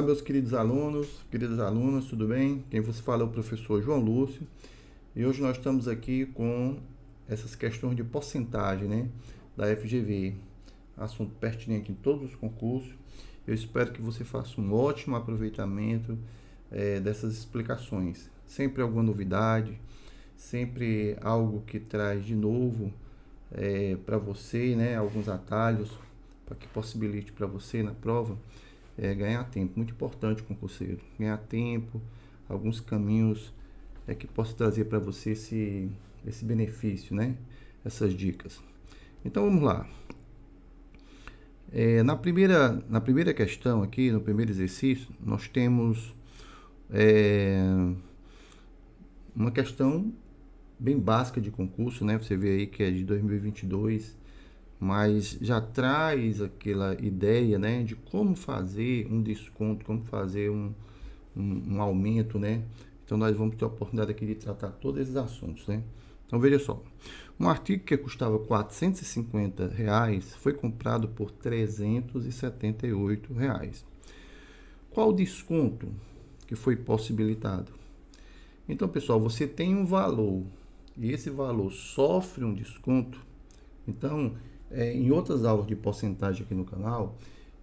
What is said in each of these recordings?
meus queridos alunos, queridas alunas, tudo bem? Quem vos fala é o professor João Lúcio. E hoje nós estamos aqui com essas questões de porcentagem, né, da FGV. Assunto pertinente em todos os concursos. Eu espero que você faça um ótimo aproveitamento dessas explicações. Sempre alguma novidade, sempre algo que traz de novo para você, né, alguns atalhos para que possibilite para você na prova ganhar tempo. Muito importante, concurseiro, ganhar tempo, alguns caminhos que possa trazer para você esse benefício, né, essas dicas. Então vamos lá. Na primeira questão aqui, no primeiro exercício, nós temos uma questão bem básica de concurso, né? Você vê aí que é de 2022, mas já traz aquela ideia, né, de como fazer um desconto, como fazer um aumento, né? Então nós vamos ter a oportunidade aqui de tratar todos esses assuntos, né? Então veja só, um artigo que custava R$ 450 foi comprado por R$ 378. Qual o desconto que foi possibilitado? Então, pessoal, você tem um valor e esse valor sofre um desconto. Então, em outras aulas de porcentagem aqui no canal,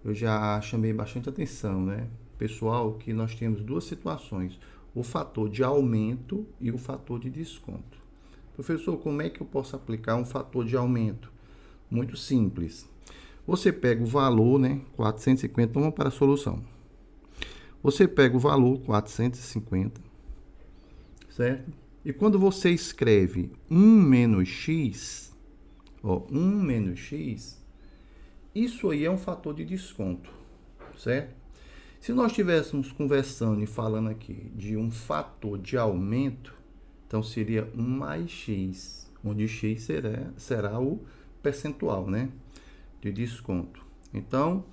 eu já chamei bastante atenção, né, pessoal, que nós temos duas situações: o fator de aumento e o fator de desconto. Professor, como é que eu posso aplicar um fator de aumento? Muito simples. Você pega o valor, né, 450, vamos para a solução. Você pega o valor 450, certo? E quando você escreve 1 menos x, 1 menos x, isso aí é um fator de desconto, certo? Se nós estivéssemos conversando e falando aqui de um fator de aumento, então seria 1 mais x, onde x será o percentual, né, de desconto. Então,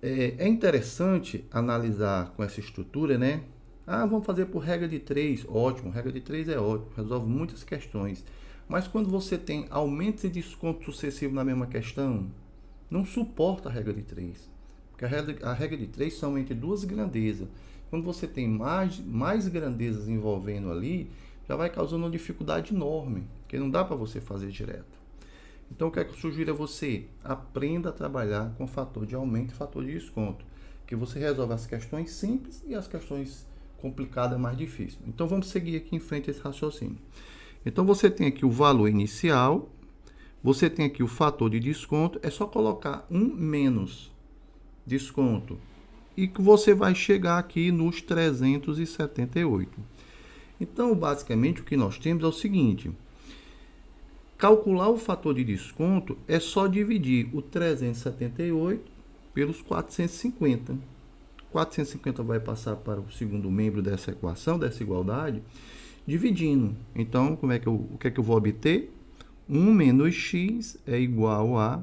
é interessante analisar com essa estrutura, né? Vamos fazer por regra de 3, ótimo, regra de 3 é ótimo, resolve muitas questões. Mas quando você tem aumentos e descontos sucessivos na mesma questão, não suporta a regra de 3. Porque a regra de 3 são entre duas grandezas. Quando você tem mais grandezas envolvendo ali, já vai causando uma dificuldade enorme, porque não dá para você fazer direto. Então, o que é que eu sugiro a você? Aprenda a trabalhar com fator de aumento e fator de desconto, que você resolve as questões simples e as questões complicadas mais difíceis. Então, vamos seguir aqui em frente esse raciocínio. Então, você tem aqui o valor inicial, você tem aqui o fator de desconto, é só colocar um menos desconto e que você vai chegar aqui nos 378. Então, basicamente, o que nós temos é o seguinte: calcular o fator de desconto é só dividir o 378 pelos 450. 450 vai passar para o segundo membro dessa equação, dessa igualdade, dividindo. Então, o que é que eu vou obter? 1 menos x é igual a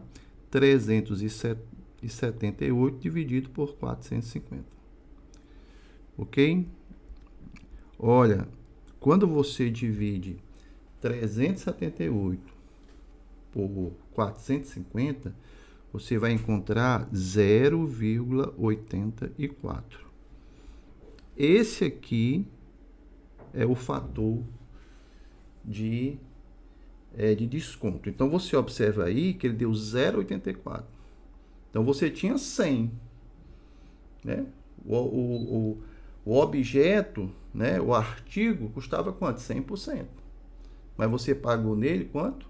378 dividido por 450. Ok? Olha, quando você divide 378 por 450, você vai encontrar 0,84. Esse aqui é o fator de desconto. Então, você observa aí que ele deu 0,84. Então, você tinha 100, né? O objeto, né, o artigo, custava quanto? 100%. Mas você pagou nele quanto?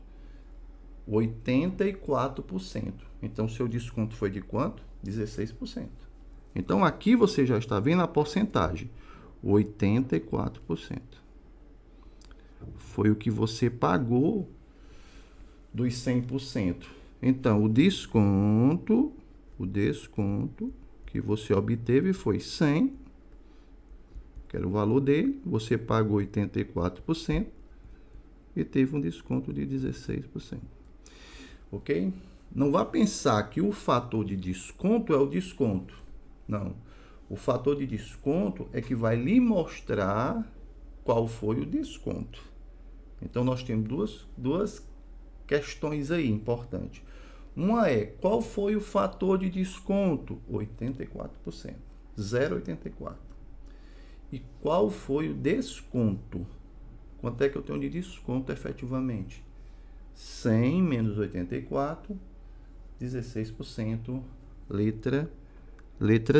84%. Então, seu desconto foi de quanto? 16%. Então, aqui você já está vendo a porcentagem. 84%. Foi o que você pagou dos 100%. Então, o desconto que você obteve foi 100, que era o valor dele, você pagou 84% e teve um desconto de 16%. Ok? Não vá pensar que o fator de desconto é o desconto. Não. O fator de desconto é que vai lhe mostrar qual foi o desconto. Então, nós temos duas questões aí importantes. Uma é, qual foi o fator de desconto? 84%. 0,84. E qual foi o desconto? Quanto é que eu tenho de desconto efetivamente? 100 menos 84, 16%, letra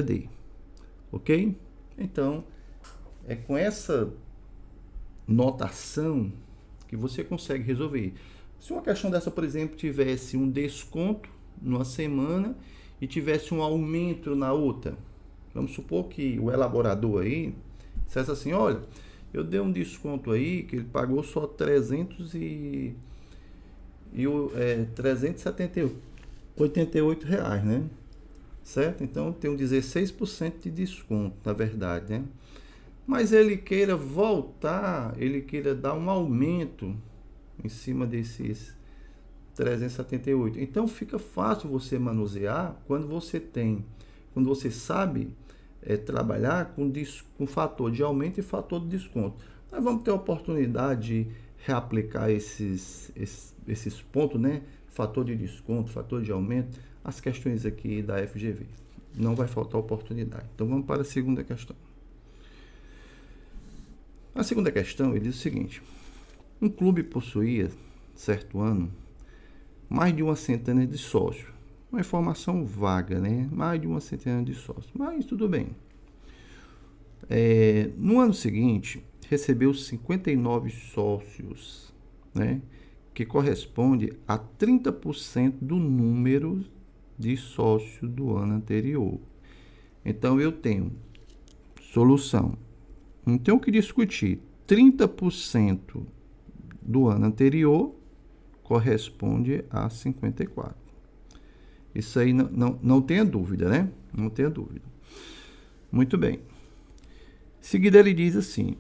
D. Ok? Então, é com essa notação que você consegue resolver. Se uma questão dessa, por exemplo, tivesse um desconto numa semana e tivesse um aumento na outra, vamos supor que o elaborador aí dissesse assim, olha, eu dei um desconto aí que ele pagou só 388 reais, né? Certo? Então tem um 16% de desconto, na verdade, né? Mas ele queira voltar, ele queira dar um aumento em cima desses 378. Então fica fácil você manusear quando você sabe trabalhar com fator de aumento e fator de desconto. Nós vamos ter a oportunidade de reaplicar esses pontos, né? Fator de desconto, fator de aumento, as questões aqui da FGV. Não vai faltar oportunidade. Então vamos para a segunda questão. A segunda questão, ele diz o seguinte: um clube possuía, certo ano, mais de uma centena de sócios. Uma informação vaga, né? Mais de uma centena de sócios. Mas tudo bem. No ano seguinte, recebeu 59 sócios, né? Que corresponde a 30% do número de sócios do ano anterior. Então, eu tenho solução. Não tenho o que discutir. 30% do ano anterior corresponde a 54. Isso aí não tenha dúvida, né? Não tenha dúvida. Muito bem. Em seguida ele diz assim: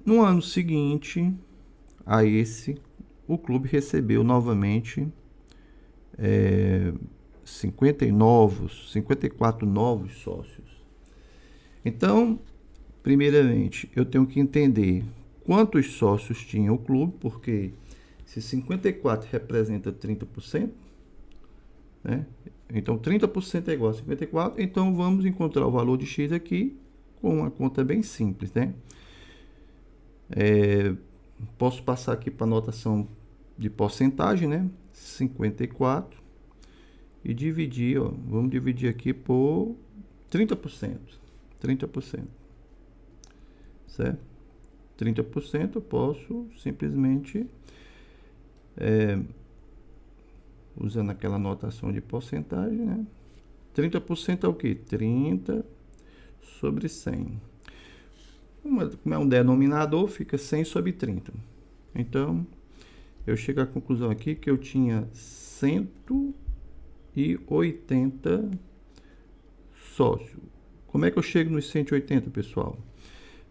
no ano seguinte a esse, o clube recebeu novamente 54 novos sócios. Então, primeiramente, eu tenho que entender quantos sócios tinha o clube, porque se 54 representa 30%, né? Então 30% é igual a 54, então vamos encontrar o valor de X aqui com uma conta bem simples, né? Posso passar aqui para a notação de porcentagem, né? 54 e dividir, ó, vamos dividir aqui por 30%. 30%. Certo? 30% eu posso simplesmente usando aquela notação de porcentagem, né? 30% é o quê? 30 sobre 100. Como é um denominador, fica 100 sobre 30. Então, eu chego à conclusão aqui que eu tinha 180 sócios. Como é que eu chego nos 180, pessoal?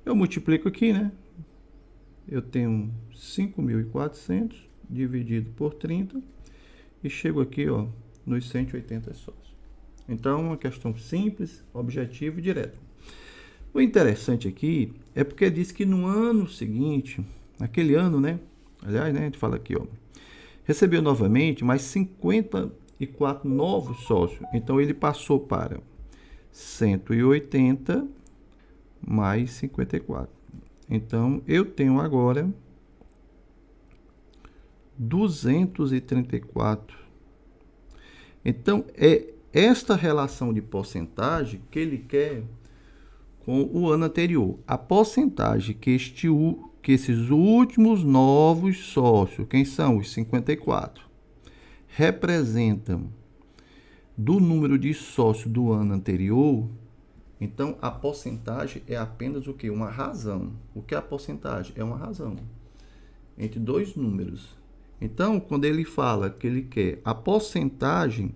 Eu multiplico aqui, né? Eu tenho 5.400 dividido por 30 e chego aqui, ó, nos 180 sócios. Então, uma questão simples, objetiva e direta. O interessante aqui é porque diz que no ano seguinte, naquele ano, né? Aliás, né, a gente fala aqui, ó, recebeu novamente mais 54 novos sócios. Então, ele passou para 180 mais 54. Então, eu tenho agora 234. Então, é esta relação de porcentagem que ele quer com o ano anterior. A porcentagem que esses últimos novos sócios, quem são os 54, representam do número de sócios do ano anterior. Então, a porcentagem é apenas o quê? Uma razão. O que é a porcentagem? É uma razão entre dois números. Então, quando ele fala que ele quer a porcentagem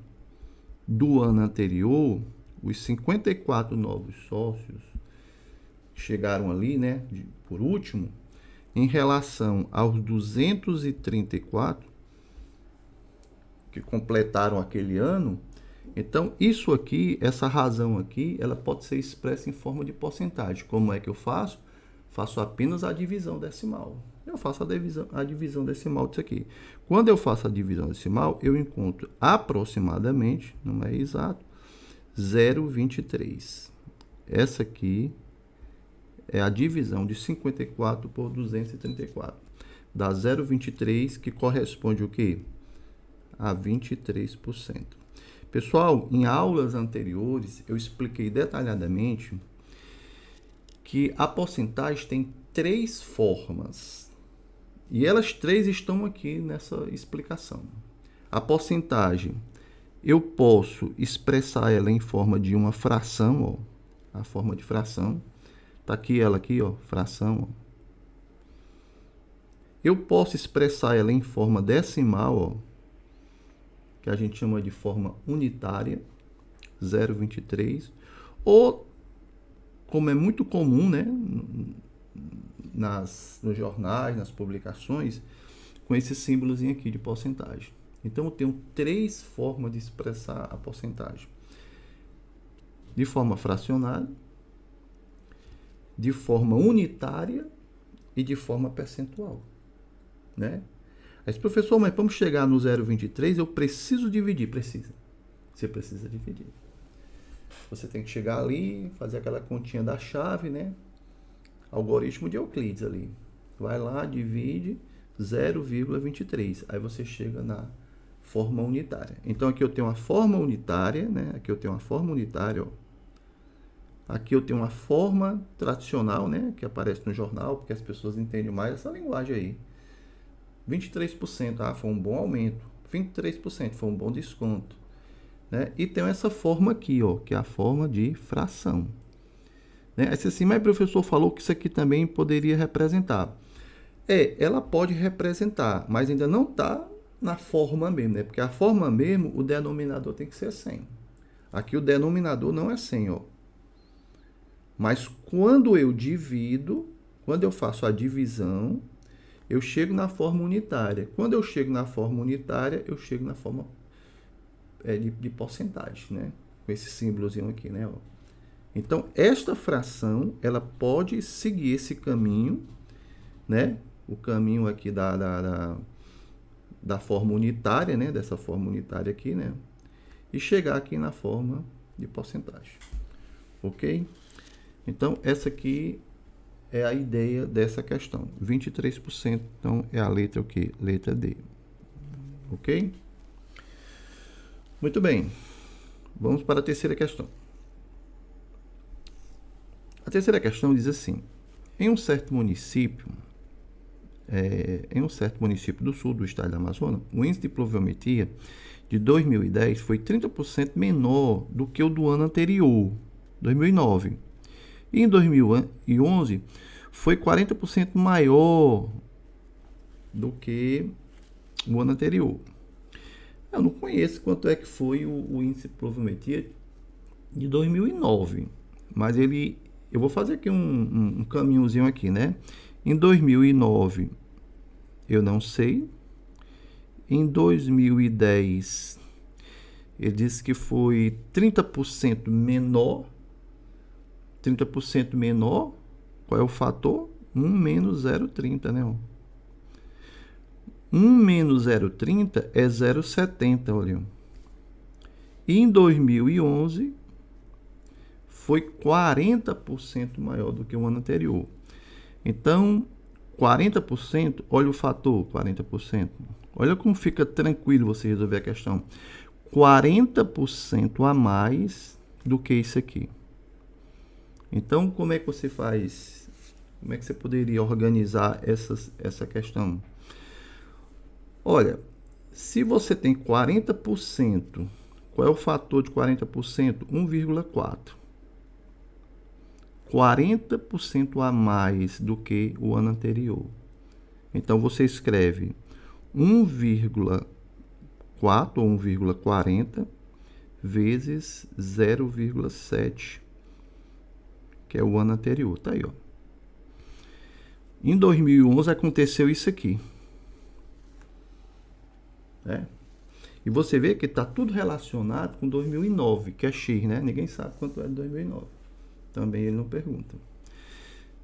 do ano anterior, os 54 novos sócios chegaram ali, né, por último, em relação aos 234 que completaram aquele ano. Então, isso aqui, essa razão aqui, ela pode ser expressa em forma de porcentagem. Como é que eu faço? Faço apenas a divisão decimal. Eu faço a divisão decimal disso aqui. Quando eu faço a divisão decimal, eu encontro aproximadamente, não é exato, 0,23. Essa aqui é a divisão de 54 por 234. Dá 0,23, que corresponde o quê? A 23%. Pessoal, em aulas anteriores, eu expliquei detalhadamente que a porcentagem tem 3 formas. E elas 3 estão aqui nessa explicação. A porcentagem, eu posso expressar ela em forma de uma fração, ó, a forma de fração. Tá aqui ela aqui, ó, fração, ó. Eu posso expressar ela em forma decimal, ó, que a gente chama de forma unitária, 0,23, ou, como é muito comum, né, nos jornais, nas publicações, com esse símbolozinho aqui de porcentagem. Então, eu tenho 3 formas de expressar a porcentagem. De forma fracionária, de forma unitária e de forma percentual, né? Mas, professor, mas vamos chegar no 0,23, eu preciso dividir. Precisa. Você precisa dividir. Você tem que chegar ali, fazer aquela continha da chave, né? Algoritmo de Euclides ali. Vai lá, divide 0,23. Aí você chega na forma unitária. Então, aqui eu tenho uma forma unitária, né? Aqui eu tenho uma forma unitária, ó. Aqui eu tenho uma forma tradicional, né? Que aparece no jornal, porque as pessoas entendem mais essa linguagem aí. 23%, foi um bom aumento. 23%, foi um bom desconto, né? E tem essa forma aqui, ó, que é a forma de fração, né? Assim, mas o professor falou que isso aqui também poderia representar. Ela pode representar, mas ainda não está na forma mesmo, né? Porque a forma mesmo, o denominador tem que ser 100. Aqui o denominador não é 100, ó. Mas quando eu divido, quando eu faço a divisão, eu chego na forma unitária. Quando eu chego na forma unitária, eu chego na forma de porcentagem, né? Com esse símbolozinho aqui, né? Então, esta fração, ela pode seguir esse caminho, né? O caminho aqui da forma unitária, né? Dessa forma unitária aqui, né? E chegar aqui na forma de porcentagem. Ok? Então, essa aqui é a ideia dessa questão. 23%, então, é a letra o quê? Letra D. Ok? Muito bem. Vamos para a terceira questão. A terceira questão diz assim: em um certo município do sul do estado do Amazonas, o índice de pluviometria de 2010 foi 30% menor do que o do ano anterior, 2009. E em 2011 foi 40% maior do que o ano anterior. Eu não conheço quanto é que foi o índice de pluviometria de 2009, mas eu vou fazer aqui um caminhozinho aqui, né? Em 2009 eu não sei. Em 2010 ele disse que foi 30% menor. 30% menor, qual é o fator? 1 menos 0,30, né? 1 menos 0,30 é 0,70, olha. E em 2011 foi 40% maior do que o ano anterior. Então, 40%, olha o fator, 40%. Olha como fica tranquilo você resolver a questão. 40% a mais do que isso aqui. Então, como é que você faz? Como é que você poderia organizar essa questão? Olha, se você tem 40%, qual é o fator de 40%? 1,4. 40% a mais do que o ano anterior. Então, você escreve 1,4 ou 1,40 vezes 0,7, que é o ano anterior. Tá aí, ó. Em 2011 aconteceu isso aqui, né? E você vê que está tudo relacionado com 2009, que é X, né? Ninguém sabe quanto é de 2009. Também ele não pergunta.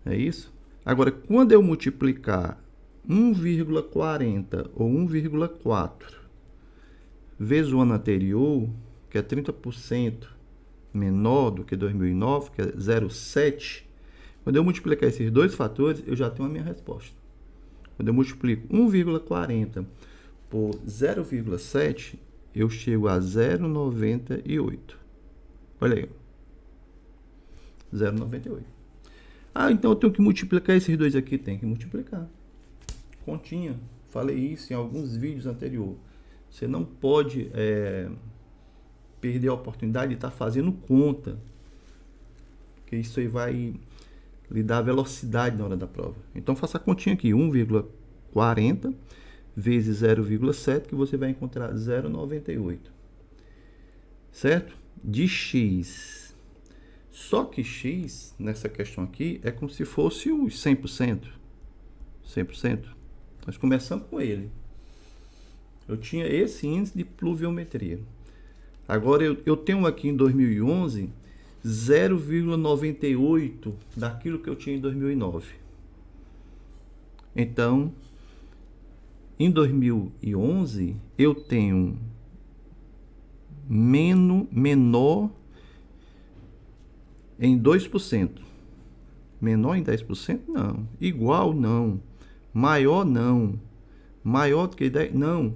É isso? Agora, quando eu multiplicar 1,40 ou 1,4 vezes o ano anterior, que é 30% menor do que 2009, que é 0,7, quando eu multiplicar esses dois fatores, eu já tenho a minha resposta. Quando eu multiplico 1,40 por 0,7, eu chego a 0,98. Olha aí. 0,98. Ah, então eu tenho que multiplicar esses dois aqui. Tem que multiplicar. Continha. Falei isso em alguns vídeos anteriores. Você não pode perder a oportunidade de estar fazendo conta. Porque isso aí vai lhe dar velocidade na hora da prova. Então faça a continha aqui. 1,40 vezes 0,7, que você vai encontrar 0,98. Certo? De x. Só que x, nessa questão aqui, é como se fosse os 100%. 100%. Nós começamos com ele. Eu tinha esse índice de pluviometria. Agora eu tenho aqui em 2011 0,98 daquilo que eu tinha em 2009. Então, em 2011 eu tenho menor em 2%. Menor em 10%? Não. Igual? Não. Maior? Não. Maior do que 10%? Não.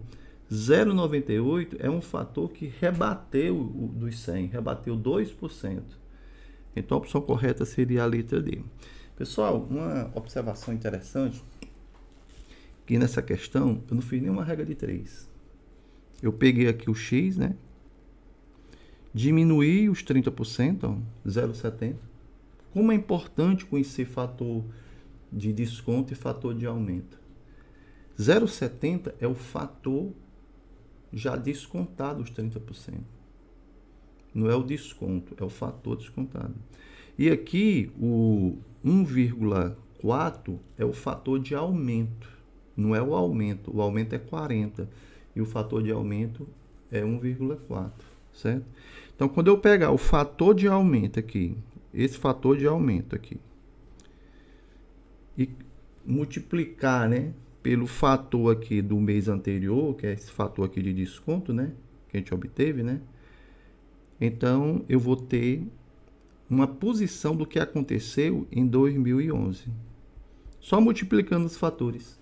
0,98 é um fator que rebateu dos 100, rebateu 2%. Então a opção correta seria a letra D. Pessoal, uma observação interessante, que nessa questão eu não fiz nenhuma regra de 3. Eu peguei aqui o X, né? Diminuí os 30%, ó, 0,70. Como é importante conhecer fator de desconto e fator de aumento. 0,70 é o fator já descontado os 30%. Não é o desconto, é o fator descontado. E aqui o 1,4 é o fator de aumento. Não é o aumento. O aumento é 40 e o fator de aumento é 1,4, certo? Então, quando eu pegar o fator de aumento aqui, esse fator de aumento aqui, e multiplicar, né, pelo fator aqui do mês anterior, que é esse fator aqui de desconto, né, que a gente obteve, né? Então, eu vou ter uma posição do que aconteceu em 2011. Só multiplicando os fatores.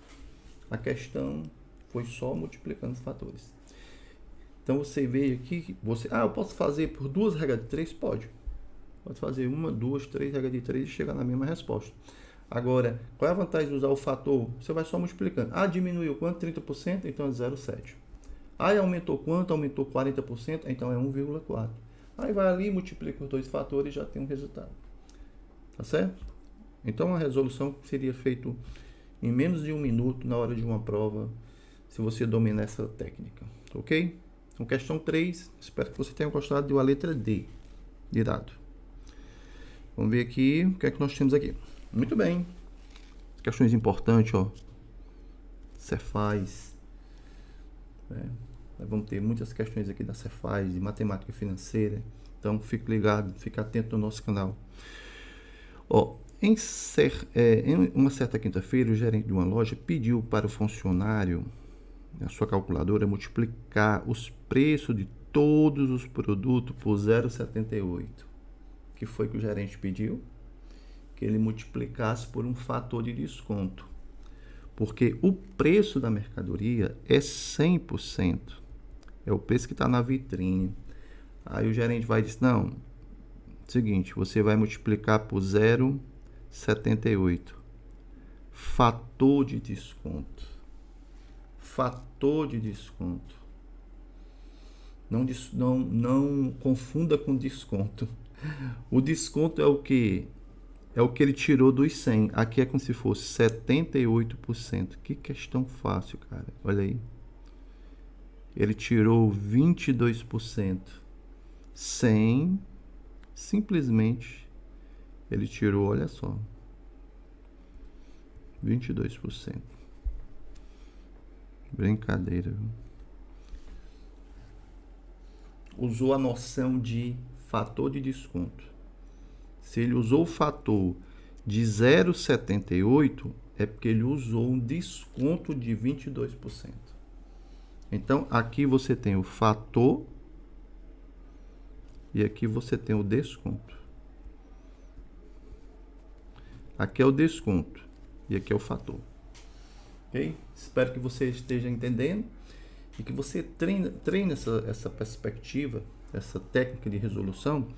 A questão foi só multiplicando os fatores. Então, você vê aqui, eu posso fazer por duas regras de 3? Pode. Pode fazer 1, 2, 3 regras de 3 e chegar na mesma resposta. Agora, qual é a vantagem de usar o fator? Você vai só multiplicando. Ah, diminuiu quanto? 30%? Então é 0,7. Ah, aumentou quanto? Aumentou 40%? Então é 1,4. Aí vai ali, multiplica os dois fatores e já tem um resultado. Tá certo? Então a resolução seria feita em menos de 1 minuto na hora de uma prova, se você dominar essa técnica. Ok? Então, questão 3. Espero que você tenha gostado de a letra D de dado. Vamos ver aqui o que é que nós temos aqui. Muito bem. Questões importantes, ó. Cefaz. Nós vamos ter muitas questões aqui da Cefaz, de matemática financeira. Então, fique ligado, fique atento no nosso canal. Ó, em uma certa quinta-feira, o gerente de uma loja pediu para o funcionário, a sua calculadora, multiplicar os preços de todos os produtos por 0,78. O que foi que o gerente pediu? Que ele multiplicasse por um fator de desconto. Porque o preço da mercadoria é 100%. É o preço que está na vitrine. Aí o gerente vai dizer, não, seguinte, você vai multiplicar por 0,78. Fator de desconto. Fator de desconto. Não confunda com desconto. O desconto é o que? É o que ele tirou dos 100. Aqui é como se fosse 78%. Que questão fácil, cara. Olha aí. Ele tirou 22%. 100, simplesmente, ele tirou, olha só, 22%. Brincadeira, viu? Usou a noção de fator de desconto. Se ele usou o fator de 0,78, é porque ele usou um desconto de 22%. Então, aqui você tem o fator e aqui você tem o desconto. Aqui é o desconto e aqui é o fator. Ok? Espero que você esteja entendendo e que você treine essa perspectiva, essa técnica de resolução,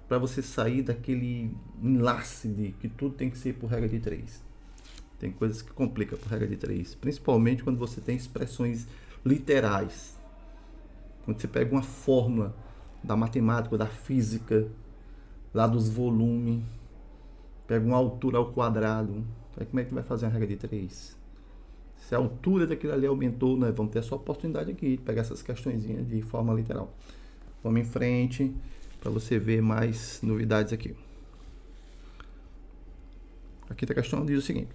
para você sair daquele enlace de que tudo tem que ser por regra de 3. Tem coisas que complicam por regra de 3, principalmente quando você tem expressões literais. Quando você pega uma fórmula da matemática, da física, lá dos volumes, pega uma altura ao quadrado, aí como é que vai fazer uma regra de 3? Se a altura daquilo ali aumentou, nós vamos ter essa oportunidade aqui de pegar essas questõezinhas de forma literal. Vamos em frente para você ver mais novidades aqui. Aqui a questão diz o seguinte: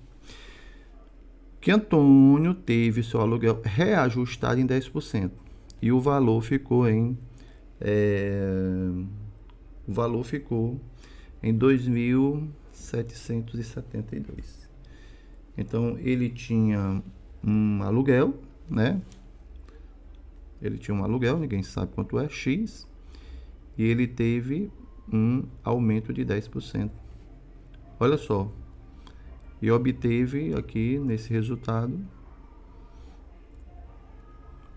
que Antônio teve seu aluguel reajustado em 10% e o valor ficou em o valor ficou em 2.772. Então ele tinha um aluguel, né? Ele tinha um aluguel, ninguém sabe quanto é, X, e ele teve um aumento de 10%. Olha só. E obteve aqui nesse resultado.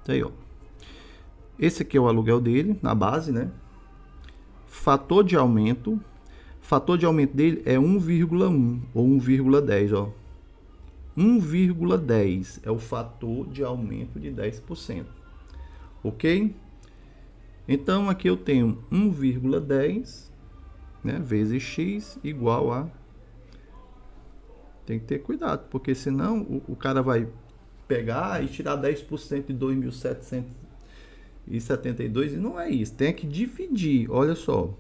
Tá aí, ó. Esse aqui é o aluguel dele, na base, né? Fator de aumento dele é 1,1 ou 1,10, ó. 1,10 é o fator de aumento de 10%. Ok? Então, aqui eu tenho 1,10, né, vezes x igual a... Tem que ter cuidado, porque senão o cara vai pegar e tirar 10% de 2.772 e não é isso. Tem que dividir, olha só.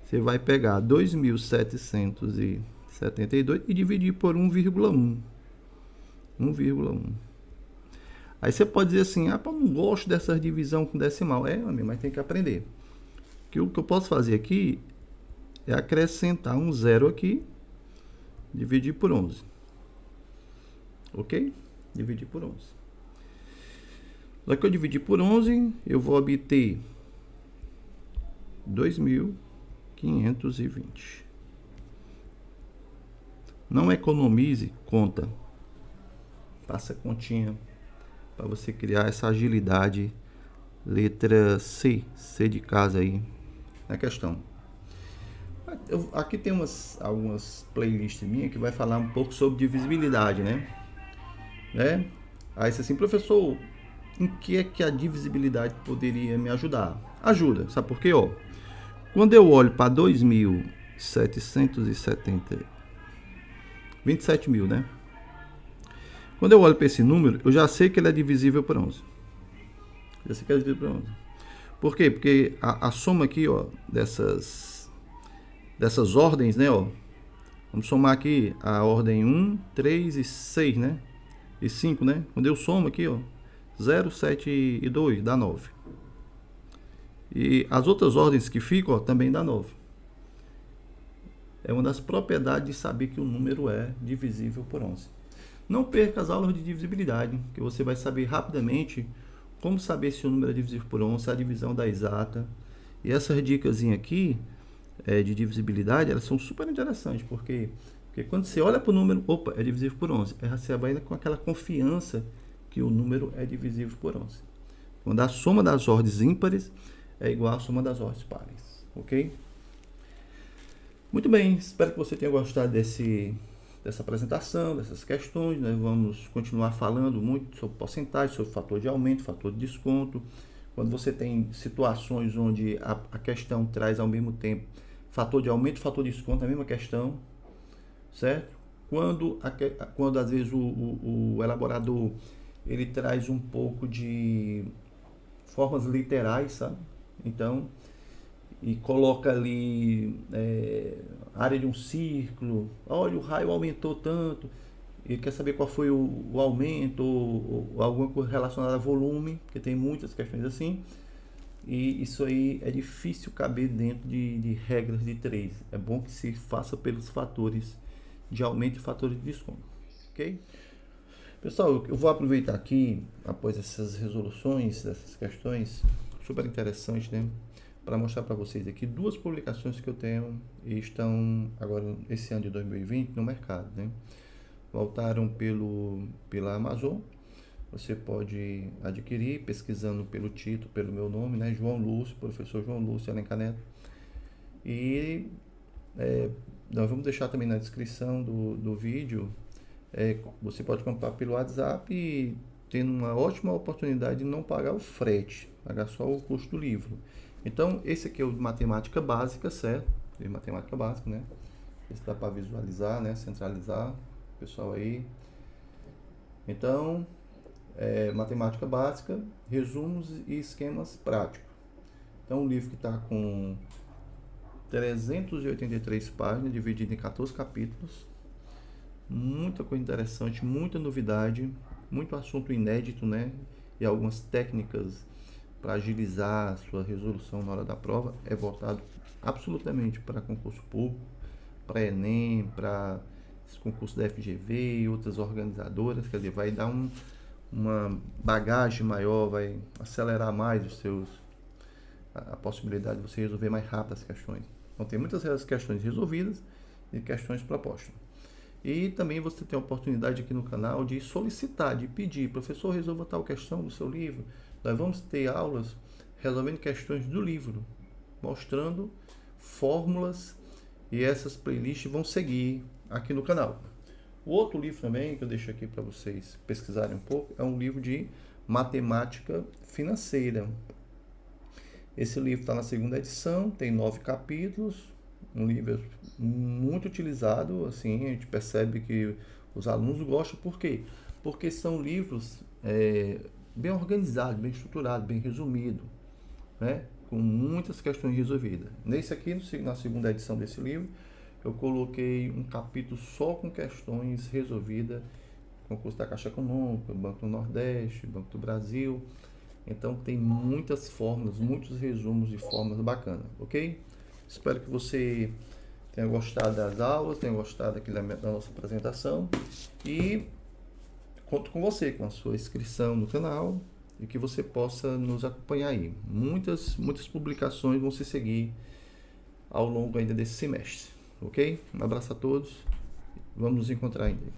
Você vai pegar 2.772 e dividir por 1,1. 1,1. Aí você pode dizer assim, ah, eu não gosto dessa divisão com decimal. Amigo, mas tem que aprender. Que o que eu posso fazer aqui é acrescentar um zero aqui, dividir por 11. Ok? Dividir por 11. Lá que eu dividir por 11, eu vou obter 2.520. Não economize conta. Faça continha para você criar essa agilidade. Letra C, C de casa aí na questão. Aqui tem algumas playlists minhas que vai falar um pouco sobre divisibilidade, né? Aí você assim, professor, em que é que a divisibilidade poderia me ajudar? Ajuda, sabe por quê? Ó, quando eu olho para 2.770, 27 mil, né? Quando eu olho para esse número, eu já sei que ele é divisível por 11. Já sei que ele é divisível por 11. Por quê? Porque a soma aqui, ó, dessas ordens, né, ó. Vamos somar aqui a ordem 1, 3 e 6, né? E 5, né? Quando eu somo aqui, ó, 0, 7 e 2 dá 9. E as outras ordens que ficam, ó, também dá 9. É uma das propriedades de saber que o número é divisível por 11. Não perca as aulas de divisibilidade, que você vai saber rapidamente como saber se o número é divisível por 11, a divisão da exata. E essas dicas aqui de divisibilidade, elas são super interessantes, porque quando você olha para o número, opa, é divisível por 11, você vai com aquela confiança que o número é divisível por 11. Quando a soma das ordens ímpares é igual à soma das ordens pares, ok? Muito bem, espero que você tenha gostado dessa apresentação, dessas questões. Nós vamos continuar falando muito sobre porcentagem, sobre fator de aumento, fator de desconto. Quando você tem situações onde a questão traz ao mesmo tempo fator de aumento e fator de desconto, a mesma questão, certo? Quando às vezes o elaborador ele traz um pouco de formas literais, sabe? Então, e coloca ali área de um círculo, olha, o raio aumentou tanto, e quer saber qual foi o aumento, ou alguma coisa relacionada a volume, porque tem muitas questões assim, e isso aí é difícil caber dentro de regras de 3. É bom que se faça pelos fatores de aumento e fatores de desconto, ok? Pessoal, eu vou aproveitar aqui, após essas resoluções, dessas questões, super interessante, né? para mostrar para vocês aqui duas publicações que eu tenho e estão agora esse ano de 2020 no mercado, né? Voltaram pela Amazon. Você pode adquirir pesquisando pelo título, pelo meu nome, né? João Lúcio, professor João Lúcio Alencar Neto. E nós vamos deixar também na descrição do vídeo. Você pode comprar pelo WhatsApp e tendo uma ótima oportunidade de não pagar o frete, pagar só o custo do livro. Então, esse aqui é o de matemática básica, certo? De matemática básica, né? Esse dá para visualizar, né? Centralizar, pessoal aí. Então, matemática básica, resumos e esquemas práticos. Então, um livro que está com 383 páginas, dividido em 14 capítulos. Muita coisa interessante, muita novidade, muito assunto inédito, né? E algumas técnicas para agilizar a sua resolução na hora da prova. É voltado absolutamente para concurso público, para Enem, para concurso da FGV e outras organizadoras. Quer dizer, vai dar uma bagagem maior, vai acelerar mais a possibilidade de você resolver mais rápido as questões. Então, tem muitas questões resolvidas e questões propostas. E também você tem a oportunidade aqui no canal de solicitar, de pedir, professor, resolva tal questão do seu livro. Nós vamos ter aulas resolvendo questões do livro, mostrando fórmulas, e essas playlists vão seguir aqui no canal. O outro livro também, que eu deixo aqui para vocês pesquisarem um pouco, é um livro de matemática financeira. Esse livro está na segunda edição, tem 9 capítulos, um livro muito utilizado, assim, a gente percebe que os alunos gostam. Por quê? Porque são livros bem organizados, bem estruturados, bem resumidos, né? Com muitas questões resolvidas. Nesse aqui, na segunda edição desse livro, eu coloquei um capítulo só com questões resolvidas, concurso da Caixa Econômica, Banco do Nordeste, Banco do Brasil. Então tem muitas fórmulas, muitos resumos de fórmulas bacanas, ok? Espero que você tenha gostado das aulas, tenha gostado aqui da nossa apresentação, e conto com você, com a sua inscrição no canal, e que você possa nos acompanhar aí. Muitas publicações vão se seguir ao longo ainda desse semestre, ok? Um abraço a todos, vamos nos encontrar ainda.